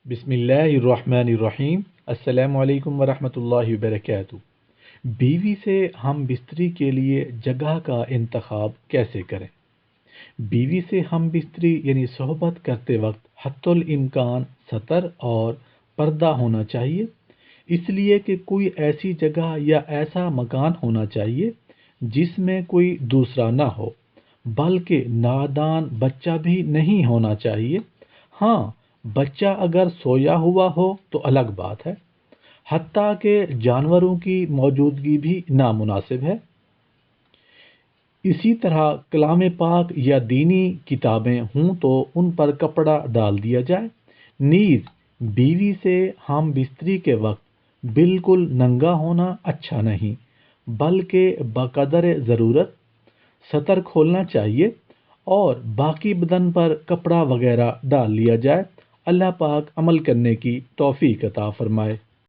بسم اللہ الرحمن الرحیم۔ السلام علیکم ورحمۃ اللہ وبرکاتہ۔ بیوی سے ہم بستری کے لیے جگہ کا انتخاب کیسے کریں؟ بیوی سے ہم بستری یعنی صحبت کرتے وقت حتی الامکان ستر اور پردہ ہونا چاہیے، اس لیے کہ کوئی ایسی جگہ یا ایسا مکان ہونا چاہیے جس میں کوئی دوسرا نہ ہو، بلکہ نادان بچہ بھی نہیں ہونا چاہیے۔ ہاں، بچہ اگر سویا ہوا ہو تو الگ بات ہے، حتیٰ کہ جانوروں کی موجودگی بھی نامناسب ہے۔ اسی طرح کلام پاک یا دینی کتابیں ہوں تو ان پر کپڑا ڈال دیا جائے۔ نیز بیوی سے ہم بستری کے وقت بالکل ننگا ہونا اچھا نہیں، بلکہ بقدر ضرورت ستر کھولنا چاہیے اور باقی بدن پر کپڑا وغیرہ ڈال لیا جائے۔ اللہ پاک عمل کرنے کی توفیق عطا فرمائے۔